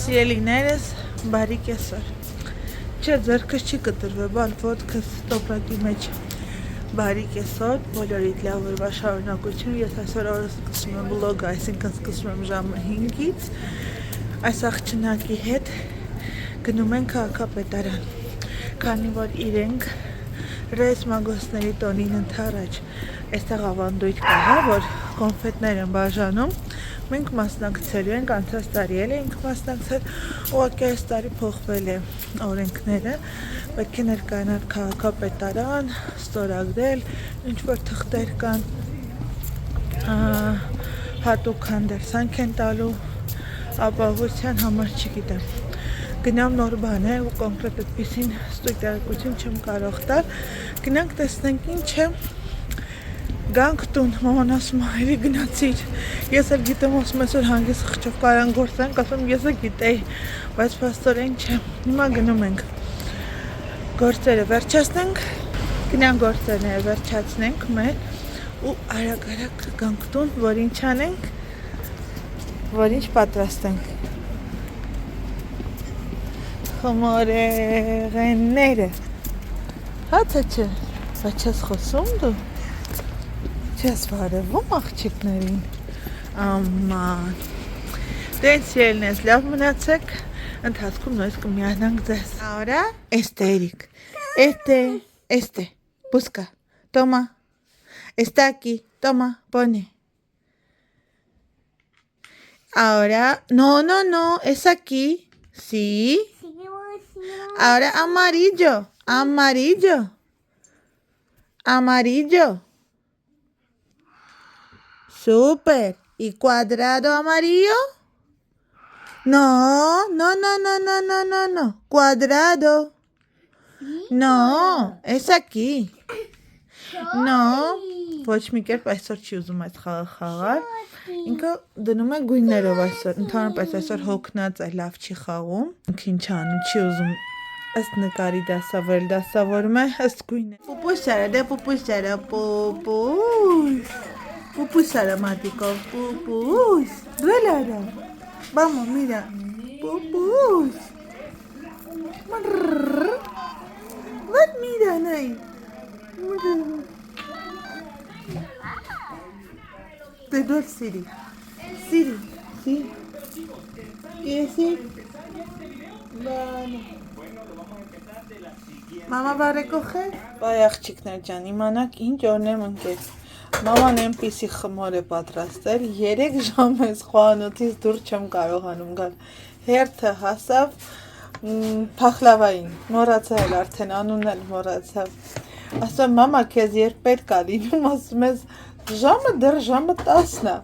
Սիրելիներս, բարի կեսօր։ Չէ, ձեռքս չի կտրվել, բալ ոտքս տոպրակի մեջ։ Բարի կեսօր, բոլորիդ լավ օրվա շարունակություն։ Ես այսօր օրը սկսում եմ վլոգը, այսինքն սկսում եմ ժամը 5-ից։ Այս աղջնակի հետ գնում ենք քաղաքապետարան, քանի որ իրենք Ռեյս Մագոսների տոնին ընդառաջ այստեղ ավանդույթ կա, հա, որ կոնֆետներ են բաժանում։ Մենք մասնակցելու ենք, անցած տարի էլ ենք մասնակցել, ուղղակի այս տարի փոխվել է օրենքները, պետք է ներկայանալ քաղաքապետարան, ստորագրել, ինչ որ թղթեր կան, հատուկ հանդերձանք են տալու, ապահովության համար չգիտեմ։ Գնամ նոր բան է ու կոնկրետ այդպիսին ստույգ տեղեկություն չեմ կարող տալ։ Գնանք տեսնենք ինչ է։ Գանք տուն, մաման ասում է, «Էլի գնացիր»։ Ես էլ գիտեմ, ասում այսօր հանգիստ խղճով կարան գործենք, ասում ես էլ գիտեի, բայց փաստորեն չէ։ Հիմա գնում ենք գործերը վերջացնենք, գնանք գործերները վերջացնենք մեր ու արագ գանք տուն, որ ինչ անենք, որ ինչ պատրաստենք։ Խմորեղենները։ Հա թե չէ, բայց ես խոսում դու։ Չես վարևում աղջիկներին, աման, դեն սիրելնես, լավ մնացեք, ընթացքում նույնս կմիանանք ձեզ։ Ahora, Eric, busca, toma, está aquí, toma, pone. Ahora, no, es aquí, sí. Ahora amarillo. Súper. ¿Y cuadrado amarillo? No. Cuadrado. No, es aquí. No. Ոչ մի կերպ այսօր չի ուզում այդ խաղը խաղալ։ Ինքը դնում է գույներով այսօր։ Ընդհանրապես այսօր հոգնած է, լավ չի խաղում։ Ինքը ինչ անում, չի ուզում ըստ նկարի դասավորում է ըստ գույնը։ Պուպուսարա, դե պուպուսարա, Pupusara, Matico, pupus. Duélala. Vamos, mira. Pupus. What, mira, Nay. Te duele, Siri. Sí. ¿Y ese? Vale. Mamá va a recoger. Vaya, chicos, Jan, iմանաք ինչ օրնեմ ընկեր։ Մաման այնպիսի խմոր է պատրաստել, 3 ժամ ես խոհանոցից դուր չեմ կարողանում գալ։ Հերթը հասավ փախլավային, մոռացել արդեն անունն էլ մոռացավ։ Ասում մամա, քեզ երբ պետք է լինում, ասում ես ժամը դեռ ժամը 10-ն է,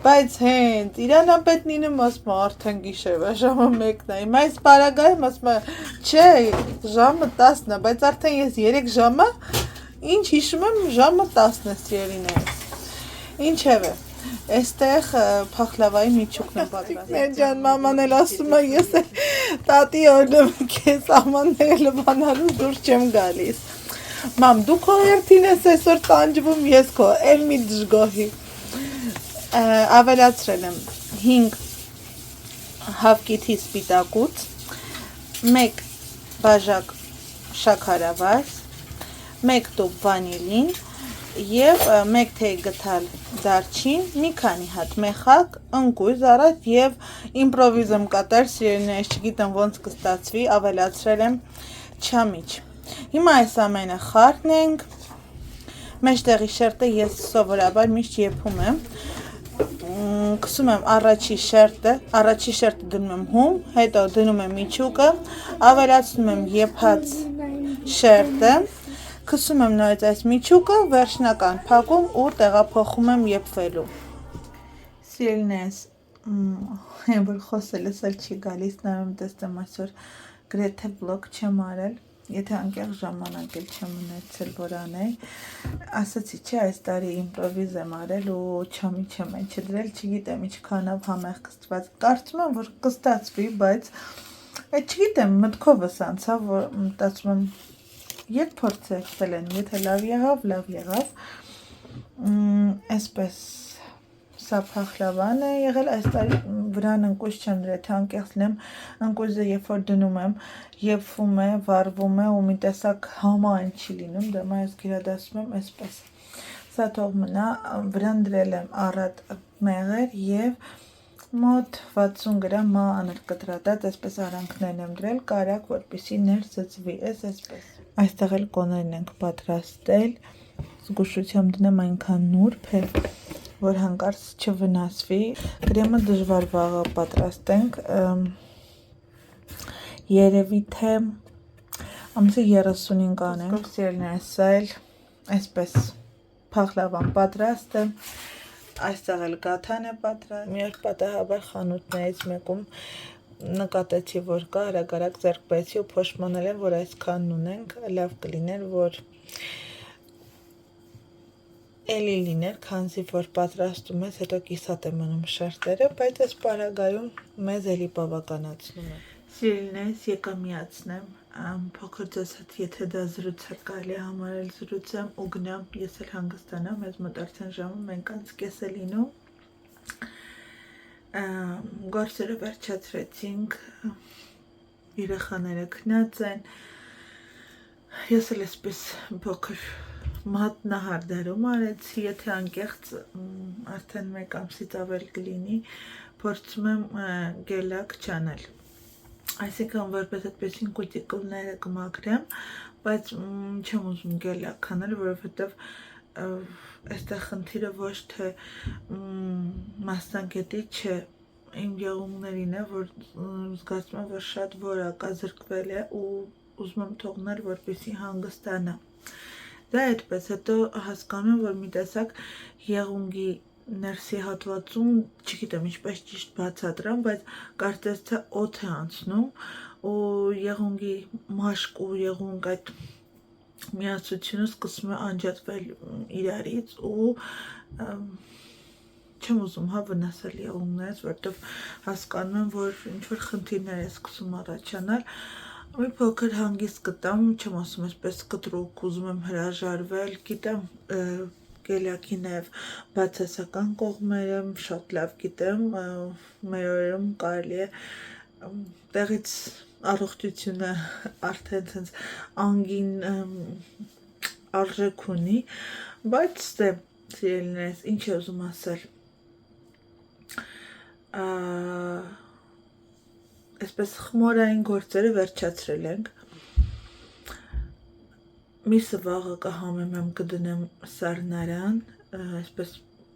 բայց հենց Իրանապետն ինում ասում արդեն գիշեր է, ժամը 1-ն է։ Հիմա այս պարագայում ասում չէ, ժամը 10-ն է, բայց արդեն ես 3 ժամը ինչ հիշում եմ ժամը 10-ն է սիրելիներս։ Ինչևէ, այստեղ փախլավայի միջուկն է պատրաստել։ Ջան, մաման էլ ասում է, ես տատի օրնեմ քեզ ամանները լվանալու դուր չեմ գալիս։ Մամ, դու քո հերթին ես այսօր տանջվում, ես քո, էլ մի դժգոհի։ Ավելացրել եմ 5 հավկիթի սպիտակուց, 1 բաժակ շաքարավազ, 1 տուփ վանիլին եւ 1 թեյ գթալ դարչին, մի քանի հատ մեխակ, ընկույզ առած եւ իմպրովիզ եմ կատար, սիրելիներս, չգիտեմ ոնց կստացվի, ավելացրել եմ չամիչ։ Հիմա այս ամենը խառնենք։ Մեջտեղի շերտը ես սովորաբար միշտ եփում եմ։ Կսում եմ առաջի շերտը դնում եմ հում, հետո դնում եմ միջուկը, ավելացնում եմ եփած շերտը, քսում եմ նորից այս միջուկը, վերջնական փակում ու տեղափոխում եմ եփվելու։ Սիրելիներս, որ խոսելս էլ չի գալիս, նայում տեսնեմ այսօր գրեթե վլոգ չեմ արել, եթե անկեղծ ժամանակ էլ չեմ ունեցել որ անեի, ասացի չէ այս տարի իմպրովիզ եմ արել ու չամիչ եմ չդրել, չգիտեմ ինչքանով համեղ կստված, կարծում եմ որ կստացվի, բայց չգիտեմ մտքովս անցավ, որ մտածում եմ Եկ փորձել են, եթե լավ եղավ, այսպես սա փախլավան է եղել, այս տարի վրան ընկույզ չեմ դրել, թե անկեղծ լինեմ, ընկույզը երբ որ դնում եմ, եփվում է, վառվում է ու մի տեսակ համայն չի լինում, դե ես գերադասում եմ այսպես։ Սա թող մնա, վրան դրել եմ առատ մեղր եւ մոտ 60 գրամ աներկտրատած այսպես արանքներն եմ դրել, կարակ, որպեսզի ներծծվի, այսպես։ Այստեղ էլ կոներն ենք պատրաստել, զգուշությամբ դնեմ այնքան նուրբ է, որ հանկարծ չվնասվի։ Կրեմը դժվար վաղը պատրաստենք, երևի թե ամսի 30-ին կանենք։ Սիրելիներս, սա էլ այսպես փախլավան պատրաստ է, այստեղ էլ գաթան է պատրաստ։ Մի օր պատահաբար խանութներից մեկում նկատեցի, որ կա, արագ ձեռք բերեցի ու փոշմանել եմ, որ այսքանն ունենք, լավ կլիներ, որ էլի լիներ, քանզի որ պատրաստում ես, հետո կիսատ է մնում շերտերը, բայց այս պարագայում մեզ էլի բավականացնում է։ Սիրելիներս, եկա միացնեմ, փոքր ձեզ հետ, եթե դա զրույց է կարելի համարել զրույց եմ ու գնամ, ես էլ հանգստանամ, ես մտարցեն ժամը մենք անց կես է լինում։ Գործերը վերջացրեցինք, երեխաները քնած են, ես էլ այսպես փոքր մատնահարդարում արեցի, եթե անկեղծ արդեն մեկ ամսից ավել կլինի, փորձում եմ գելակ չանել, այսինքն որպես այդպեսին կուտիկուլները կմաքրեմ, բայց չեմ ուզում գելակ անել, որովհետև այստեղ խնդիրը ոչ թե մասնագետի չէ, իմ եղունգներին է, որ զգացում եմ, որ շատ որակազրկվել է ու ուզում եմ թողնել, որպեսզի հանգստանա։ Դա այդպես, հետո հասկանում եմ, որ մի տեսակ եղունգի ներսի հատվածում, չգիտեմ ինչպես ճիշտ բացատրեմ, բայց կարծես թե օդ է անցնում ու եղունգի մաշկ ու եղունգ այդ միացությունը սկսում է անջատվել իրարից ու չեմ ուզում վնասել եղունգներից, որովհետև հասկանում եմ, որ ինչ-որ խնդիրներ է սկսում առաջանալ։ Մի փոքր հանգիստ գտամ, չեմ ասում այսպես կտրուկ, ուզում եմ հրաժարվել, գիտեմ գելակի նաև բացասական կողմերը, շատ լավ գիտեմ, մեր օրերում կարելի է տեղից առողջությունը արդեն ցենց անգին արժեք ունի, բայց դե սիրելիներս, ինչ է ուզում ասել, այսպես խմորային գործերը վերջացրել ենք, միսը վաղը կհամեմեմ կդնեմ սառնարան, այսպես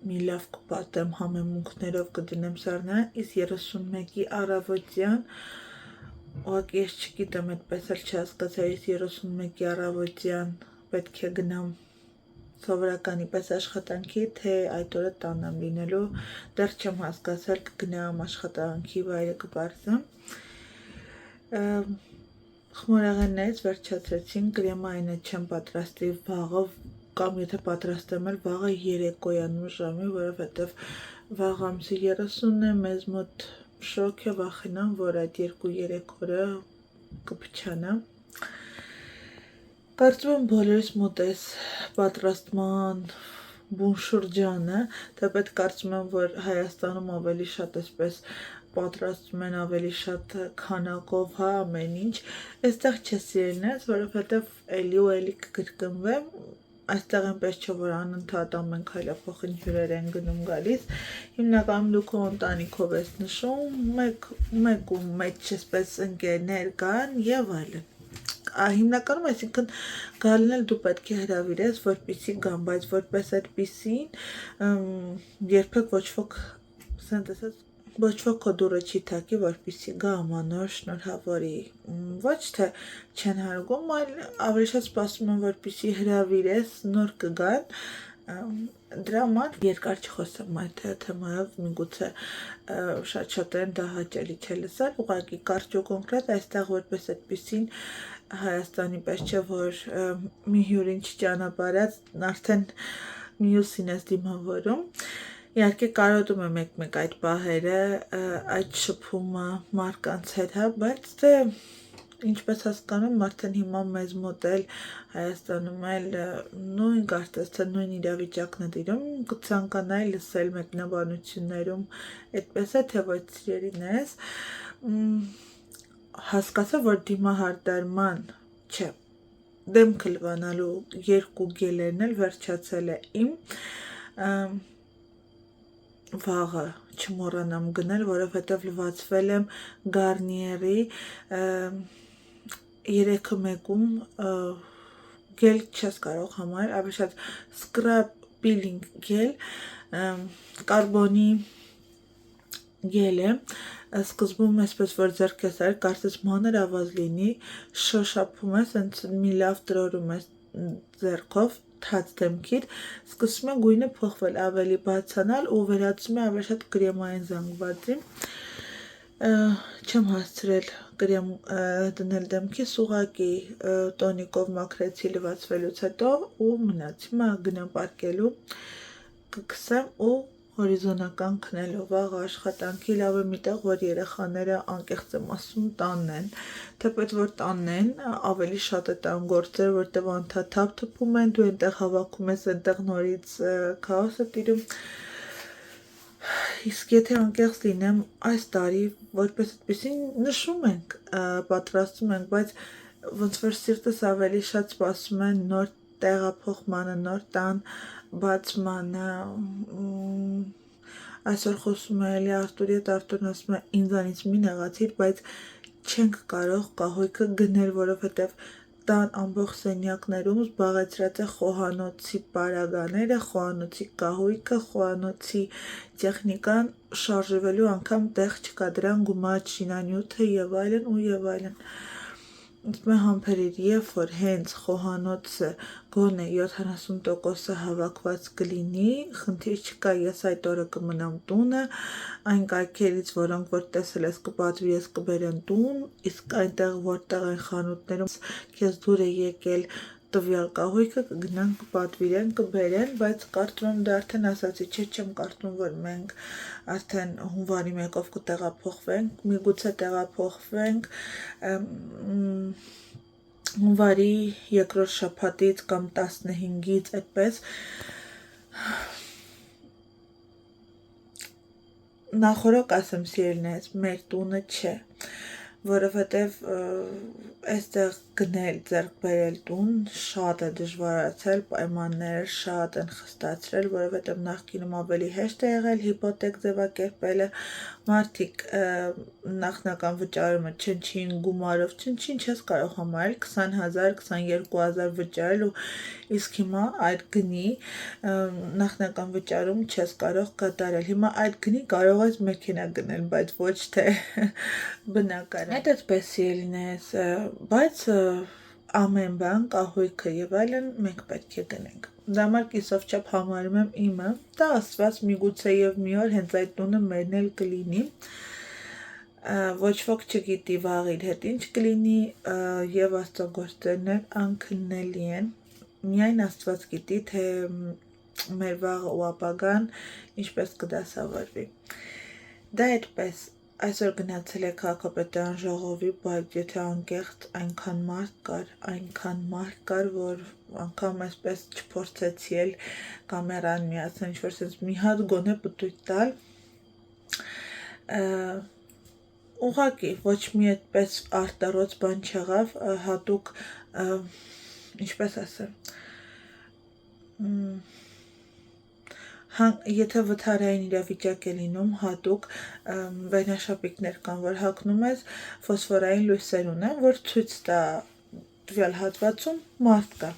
մի լավ կպատեմ համեմունքներով կդնեմ սառնարան, իսկ 31-ի առավոտյան, ուղղակի ես չգիտեմ, այդպես էլ չհասկացա, իսկ 31-ի առավոտյան պետք է գնամ սովորականի պես աշխատանքի, թե այդ օրը տան եմ լինելու, դեռ չեմ հասկացել, կգնամ աշխատանքի վայրը կպարզեմ։ Խմորեղեններից վերջացրեցին, կրեմայինը չեմ պատրաստի վաղը, կամ եթե պատրաստեմ էլ վաղը երեկոյանում ժամի, որովհետև վաղ ամսի 30-ն է, մեզ մոտ շոկ է, վախենամ, որ այդ 2-3 օրը կփչանա։ Կարծում եմ բոլորիս մոտ էս պատրաստման բուն շրջանը, թեպետ կարծում եմ, որ Հայաստանում ավելի շատ այսպես պատրաստում են, ավելի շատ քանակով, ամեն ինչ, այստեղ չէ սիրելիներս, որովհետև էլի ու էլի կկրկնվեմ, այստեղ այնպես չէ, որ անընդհատ ամեն քայլափոխին հյուրեր են գնում գալիս, հիմնականում դու քո ընտանիքով ես նշում, մեկ ու մեջ այսպես ընկերներ կան եւ այլն։ Հիմնականում, այսինքն գալին էլ դու պետք է հրավիրես, որպեսզի գան, բայց որպես այդպիսին երբեք ոչ ոք քո դուռը չի թակի, որպեսզի գա ամանոր շնորհավորի, ոչ թե չեն հարգում, այլ ավելի շատ սպասում են, որպեսզի հրավիրես, նոր կգան, դրա համար երկար չխոսեմ այդ թեմայով, միգուցե շատ-շատերին դա հաճելի չէ լսել, ուղղակի կարճ ու կոնկրետ, այստեղ որպես այդպիսին Հայաստանի պես չէ, որ մի հյուրին չճանապարհած արդեն մյուսին ես դիմավորում, իհարկե կարոտում եմ մեկ-մեկ այդ պահերը, այդ շփումը մարդկանց հետ, բայց դե ինչպես հասկանում արդեն հիմա մեզ մոտ էլ Հայաստանում էլ նույն կարծես թե նույն իրավիճակն է տիրում, կցանկանայի լսել մեկնաբանություններում այդպես է, թե ոչ սիրելիներս, հասկացա, որ դիմահարդարման չէ, դեմքը լվանալու 2 գելերն էլ վերջացել է իմ, վաղը չմոռանամ գնել, որովհետև լվացվել եմ Garnier-ի 3-1-ում գել չես կարող համարել, ավելի շատ scrub peeling գել, կարբոնի գել է, սկզբում այսպես որ ձեռք ես արել, կարծես մանր ավազ լինի, շոշափում ես, հենց մի լավ տրորում ես ձեռքով, թաց դեմքիդ, սկսում է գույնը փոխվել, ավելի բացանալ ու վերածում է ավելի շատ կրեմային զանգվածի, չեմ հասցրել կրեմ դնել դեմքիս, ուղղակի տոնիկով մաքրեցի լվացվելուց հետո ու մնաց, հիմա գնամ պարկելու, կքսեմ ու հորիզոնական քնելու, վաղը աշխատանքի լավ է միտեղ, որ երեխաները անկեղծ եմ ասում տանն են, թեպետ որ տանն են, ավելի շատ է տան գործեր, որտեղ անդադար թփում են, դու այնտեղ հավաքում ես, այնտեղ նորից քաոս է տիրում, իսկ եթե անկեղծ լինեմ, այս տարի որպես այդպեսին նշում ենք, պատրաստում ենք, բայց ոնց որ սիրտս ավելի շատ սպասում է նոր տեղափոխմանը, նոր տան բացմանը, այսօր խոսում է էլի Արտուրի հետ, Արտուրն ասում է ինձանից մի նեղացիր, բայց չենք կարող կահույքը գնել, որովհետև տան ամբողջ սենյակներում զբաղեցրած է խոհանոցի պարագաները, խոհանոցի կահույքը, խոհանոցի տեխնիկան, շարժվելու անգամ տեղ չկա, դրան գումաց շինանյութը եւ այլն ու եւ այլն։ Իսկ մե համբերիր, երբ որ հենց խոհանոցը գոնե 70%-ը հավաքված կլինի, խնդիր չկա, ես այդ օրը կմնամ տունը, այն կայքերից, որոնք որ տեսել ես կպատվի, ես կբերեմ տուն, իսկ այնտեղ որտեղ այն խանութներում քեզ դուր է եկել տվյալ կահույքը կգնան կպատվիրեն, կբերեն, բայց կարծում եմ դա արդեն ասացի, չեմ կարծում, որ մենք արդեն հունվարի 1-ով կտեղափոխվենք, միգուցե տեղափոխվենք հունվարի 2-րդ շաբաթից կամ 15-ից այդպես, նախորոք ասեմ սիրելիներս, մեր տունը չէ, որովհետև այստեղ գնել, ձեռք բերել տուն շատ է դժվարացել, պայմանները շատ են խստացրել, որովհետև նախկինում ավելի հեշտ է եղել հիպոթեկ ձևակերպելը, մարդիկ նախնական վճարումը չնչին գումարով, չնչին չես կարող համարել 20,000, 22,000 վճարել ու իսկ հիմա այդ գնի նախնական վճարում չես կարող կատարել, հիմա այդ գնի կարող ես մեքենա գնել, բայց ոչ թե բնակարան, այդ այդպես սիրելիներս, բայց ամեն բան, կահույքը եւ այլն մենք պետք է գնենք։ Դա համար կիսով չափ համարում եմ իմը, դա ասված միգուցե եւ մի օր հենց այդ տունը մերն էլ կլինի, ոչ ոք չգիտի վաղ իր հետ ինչ կլինի եւ աստծոգործներն էլ անքննելի են, միայն Աստված գիտի, թե մեր վաղը ու ապագան ինչպես կդասավորվի։ Դա այդպես Այսօր գնացել է քաղաքապետարան ժողովի, բայց եթե անկեղծ այնքան մարդ կար, որ անգամ այսպես չփորձեցի էլ կամերան միացնել, ինչ-որ sense մի հատ գոնե պտույտ տալ, ուղղակի ոչ մի այդպես արտառոց բան չեղավ, հատուկ, ինչպես ասեմ, եթե վթարային իրավիճակ է լինում, հատուկ վերնաշապիկներ կան, որ հագնում ես, ֆոսֆորային լույսեր ունեն, որ ցույց տա տվյալ հատվածում մարդ կա։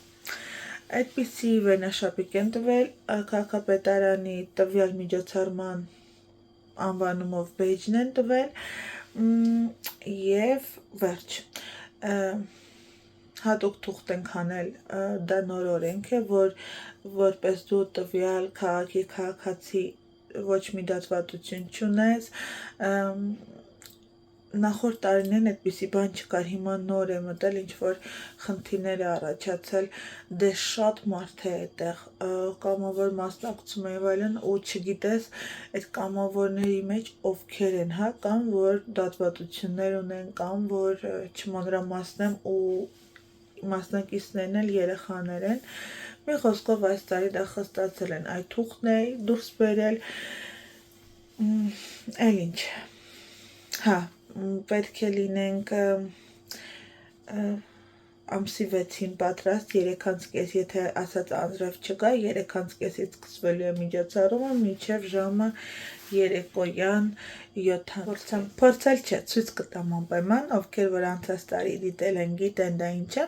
Այդպիսի վերնաշապիկ են տվել, քաղաքապետարանի տվյալ միջոցառման անվանումով բեյջն են տվել և վերջ։ Հատուկ թուղթ ենք հանել, դա նոր օրենք է, որ որպես դու տվյալ քաղաքի քաղաքացի ոչ մի դատվատություն չունես, նախորդ տարիներին այդպիսի բան չկար, հիմա նոր է մտել, ինչ որ խնդիրներ է առաջացել, դե շատ մարդ է այդտեղ կամավոր մասնակցում է եւ այլն, ու չգիտես այդ կամավորների մեջ ովքեր են, հա, կամ որ դատվատություններ ունեն, կամ որ չմանրամասնեմ ու մասնակիցներն էլ երեխաներ են, մի խոսքով այս տարի դա խստացել են, այդ թուղթն է դուրս բերել, էլ ինչ, հա, պետք է լինենք ամսի 6-ին պատրաստ, 3:30, եթե ասած անձրև չկա, 3:30-ից սկսվելու է միջոցառումը, մինչև ժամը երեկոյան 7-ին։ Փորձել չէ, ցույց կտամ անպայման, ովքեր որ անցած տարի դիտել են, գիտեն դա ինչ է,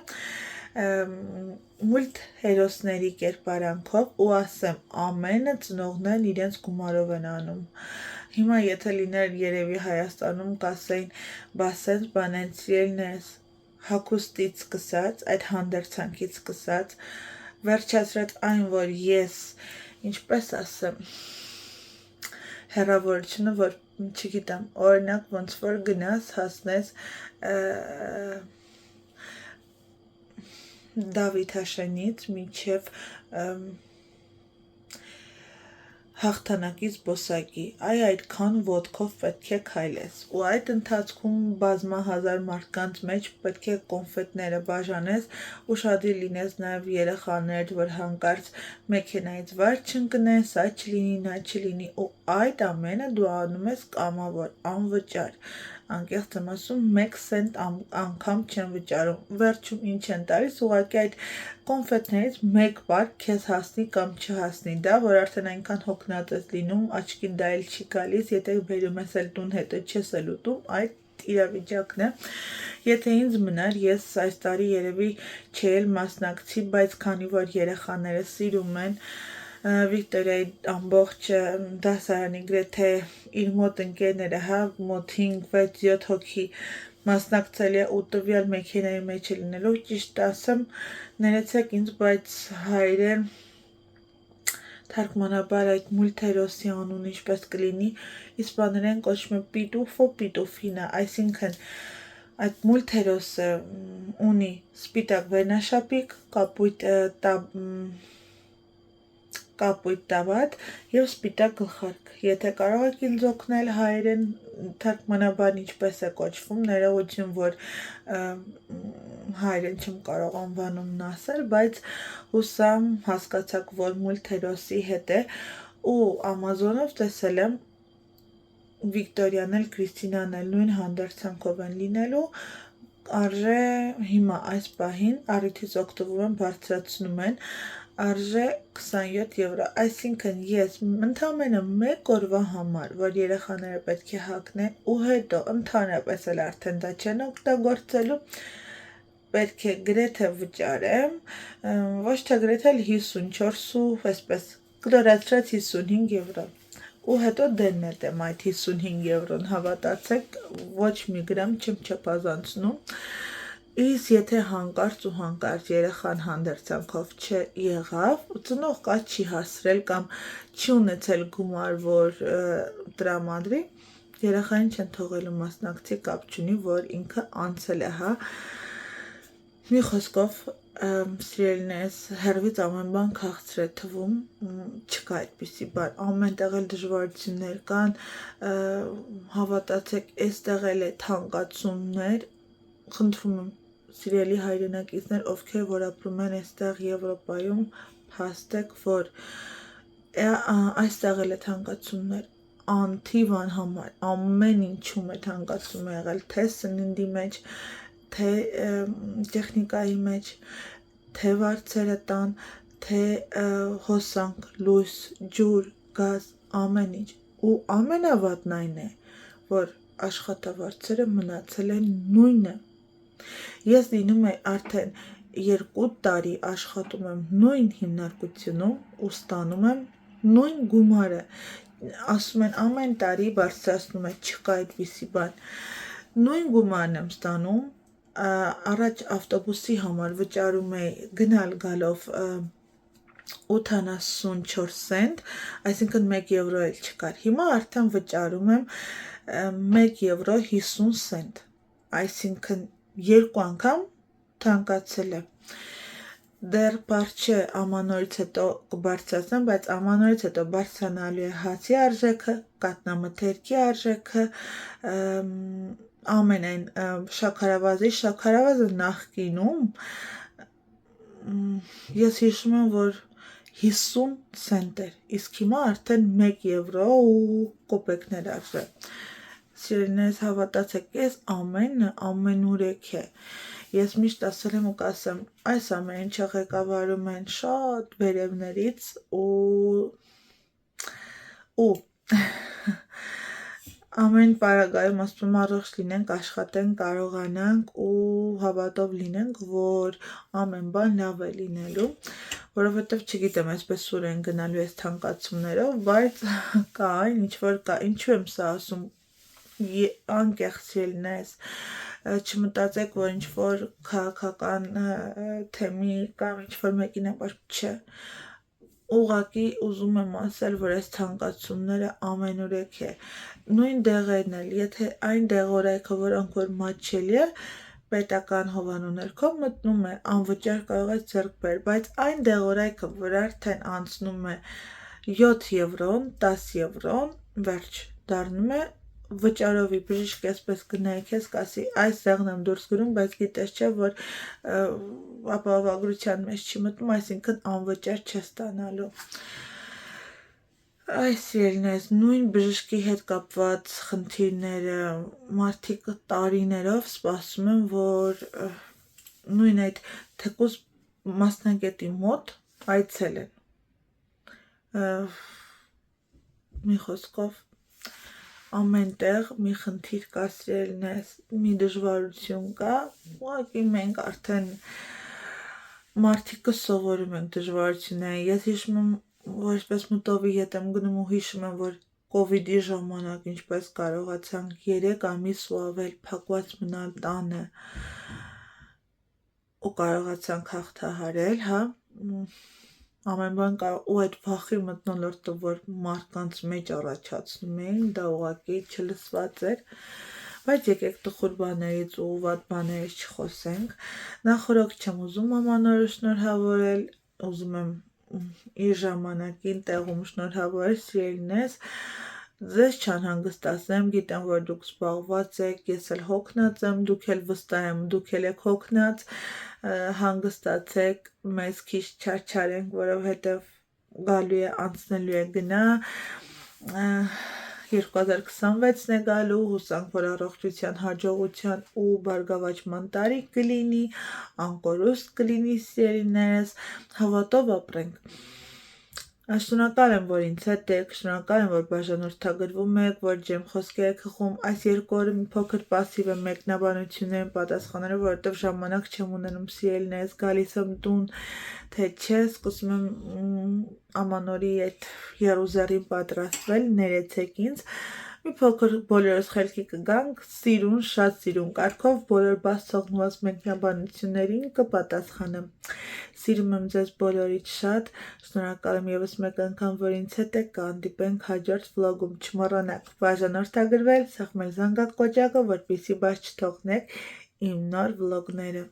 մուլտ հերոսների կերպարանքով ու ասեմ, ամենը ծնողներն իրենց գումարով են անում։ Հիմա եթե լիներ երևի Հայաստանում կասեին, բա սենց բան են սիրելիներս, հագուստից սկսած, այդ հանդերձանքից սկսած, վերջացրած այն, որ ես, ինչպես ասեմ, հեռավորությունը, որ չգիտեմ, օրինակ ոնց որ գնաս, հասնես Դավիթաշենից մինչև հաղթանակի զբոսայգի, այդքան ոտքով պետք է քայլես, ու այդ ընթացքում բազմահազար մարդկանց մեջ պետք է կոնֆետները բաժանես, ուշադիր լինես նաև երեխաներ, որ հանկարծ մեքենայից վար չընկնեն, սա չլինի, նա չլինի, ու այդ ամենը դու անում ես կամավոր, անվճար, անկեղծ եմ ասում, 1 սենտ անգամ չեն վճարում, վերջում ինչ են տալիս, ուղղակի այդ կոնֆետներից մեկ բար քեզ հասնի կամ չհասնի, դա որ արդեն այնքան հոգնած ես լինում, աչքին դա էլ չի գալիս, եթե բերում ես էլ տուն հետո չես էլ ուտում, այդ իրավիճակն է, եթե ինձ մնար, ես այս տարի երևի չէի էլ մասնակցի, բայց քանի որ երեխաները սիրում են, Վիկտորիայի ամբողջ դասարանի գրեթե իր մոտ ընկերները, հա, մոտ 5-6-7 հոգի մասնակցել է ու տվյալ մեքենայի մեջ է լինելու, ճիշտ ասեմ, ներեցեք ինձ, բայց հայերեն թարգմանաբար այդ մուլտերոսի անուն ինչպես կլինի, իսպաներեն կոչվում է պիտուֆո պիտուֆինա, այսինքն այդ մուլտերոսը ունի սպիտակ վերնաշապիկ, կապույտ տավատ և սպիտակ գլխարկ, եթե կարող եք ինձ օգնել հայերեն թարգմանաբար ինչպես է կոչվում, ներողություն, որ հայերեն չեմ կարող անվանումն ասել, բայց հուսամ հասկացաք, որ մուլտերոսի հետ է ու Ամազոնով տեսել եմ Վիկտորիան էլ Կրիստինան էլ նույն հանդերձանքով են լինելու, արժե հիմա այս պահին առիթից օգտվում են, բարձրացնում են, արժե 27 եվրո, այսինքն ես ընդամենը մեկ օրվա համար, որ երեխաները պետք է հագնեն ու հետո ընդհանրապես էլ արդեն դա չեն օգտագործելու, պետք է գրեթե վճարեմ, ոչ թե գրեթե 54 ու այսպես կլորացրած 55 եվրո ու հետո դեննետեմ այդ 55 եվրոն, հավատացեք, ոչ մի գրամ չեմ չափազանցնում, իսկ եթե հանկարծ երեխան հանդերձանքով չեղավ, ծնող կա չի հասրել կամ չի ունեցել գումար, որ տրամադրի, երեխային չեն թողելու մասնակցի, կապ չունի, որ ինքը անցել է, հա, մի խոսքով սիրելիներս, հեռվից ամեն բան քաղցր է թվում, չկա այդպիսի բան, ամեն տեղ էլ դժվարություններ կան, հավատացեք, այստեղ էլ է թանկացումներ, խնդրում եմ սիրելի հայրենակիցներ, ովքեր որ ապրում են այստեղ Եվրոպայում, փաստեք, որ այստեղ էլ է թանկացումներ, անթիվ անհամար, ամեն ինչում է թանկացում եղել, թե սննդի մեջ, թե տեխնիկայի մեջ, թե վարձերը տան, թե հոսանք, լույս, ջուր, գազ, ամեն ինչ, ու ամենավատն այն է, որ աշխատավարձերը մնացել են նույնը, ես լինում է արդեն 2 տարի աշխատում եմ նույն հիմնարկությունում ու ստանում եմ նույն գումարը, ասում են ամեն տարի բարձրացնում է, չկա այդպիսի բան, նույն գումարն եմ ստանում, առաջ ավտոբուսի համար վճարում էի գնալ գալով 84 սենտ, այսինքն 1 եվրո էլ չկար, հիմա արդեն վճարում եմ 1 եվրո 50 սենտ, այսինքն 2 անգամ թանկացել է։ Դեռ պարզ չէ ամանորից հետո կբարձրացնեմ, բայց ամանորից հետո բարձրանալու է հացի արժեքը, կաթնամթերքի արժեքը, ամենայն շաքարավազը նախկինում ես հիշում եմ, որ 50 սենտ էր, իսկ հիմա արդեն 1 եվրո ու կոպեկներ արժե։ Սիրելիներս, հավատացեք, ես ամենուրեք է։ Ես միշտ ասել եմ ու կասեմ, այս ամեն ինչը ղեկավարում են շատ վերևներից ու ամեն պարագայում ասում եմ առողջ լինենք, աշխատենք, կարողանանք ու հավատով լինենք, որ ամեն բան լավ է լինելու, որովհետև չգիտեմ, այսպես ուր են գնալու այս թանկացումներով, բայց կա այն, ինչ որ կա, ինչու եմ սա ասում, անկեղծ ելնես, չմտածեք, որ ինչ-որ քաղաքական թեմի կամ ինչ-որ մեկին համար չէ, ուղղակի ուզում եմ ասել, որ այս թանկացումները ամենուրեք է, նույն դեղերն էլ, եթե այն դեղորայքը, որոնք որ մատչելի է, պետական հովանու ներքո մտնում է, անվճար կարող է ձեռք բերել, բայց այն դեղորայքը, որ արդեն անցնում է 7 եվրոն, 10 եվրոն, վերջ, դառնում է վճարովի բժիշկ այսպես գնայի քեզ կասի այս դեղն եմ դուրս գրում, բայց գիտես չէ, որ ապահովագրության մեջ չի մտնում, այսինքն անվճար չես ստանալու։ Այս սիրելիներս, նույն բժշկի հետ կապված խնդիրները մարդիկ տարիներով սպասում են, որ նույն այդ թեկուզ մասնագետի մոտ այցելեն։ Մի խոսքով ամեն տեղ մի խնդիր կա, սիրելիներս, մի դժվարություն կա, ուղղակի մենք արդեն մարդիկը սովորում ենք դժվարությունները։ Ես հիշում եմ, որ այսպես մտովի հետ եմ գնում ու հիշում եմ, որ կովիդի ժամանակ ինչպես կարողացանք 3 ամիս ու ավել փակված մնալ տանը ու կարողացանք հաղթահարել, հա, ամեն բան ու այդ վախի մթնոլորտը, որ մարդկանց մեջ առաջացնում էին, դա ուղղակի չլսված էր, բայց եկեք տխուր բաներից ու վատ բաներից չխոսենք, նախորոք չեմ ուզում ամանորը շնորհավորել, ուզում եմ իր ժամանակին տեղում շնորհավորել, սիրելիներս, ձեզ չանհանգստացնեմ, գիտեմ, որ դուք զբաղված եք, ես էլ հոգնած եմ, դուք էլ վստահ եմ, դուք էլ եք հոգնած, հանգստացեք, մեզ քիչ չարչարենք, որովհետև գալու է, անցնելու է գնա, 2026-ն է գալու, հուսանք, որ առողջության, հաջողության ու բարգավաճման տարի կլինի, անկորուստ կլինի, սիրելիներս, հավատով ապրենք։ Շնորհակալ եմ, որ ինձ հետ եք, շնորհակալ եմ, որ բաժանորդագրվում եք, որ ջեմ խոսքեր եք խփում, այս 2 օրը մի փոքր պասիվ եմ մեկնաբանություններին պատասխաներով, որովհետև ժամանակ չեմ ունենում, սիրելիներս, գալիս եմ տուն, թե չէ, սկսում եմ ամանորի այդ եռուզեռին պատրաստվել, ներեցեք ինձ, մի փոքր բոլորս խելքի կգանք, սիրուն, շատ սիրուն կարգով, բոլոր բաց թողնված մեկնաբանություններին կպատասխանեմ։ Սիրում եմ ձեզ բոլորից շատ, շնորհակալ եմ ևս մեկ անգամ, որ ինձ հետ եք, կհանդիպենք հաջորդ վլոգում, չմոռանաք բաժանորդագրվել, սեղմել զանգակոճակը, որպեսզի բաց չթողնեք իմ նոր վլոգները։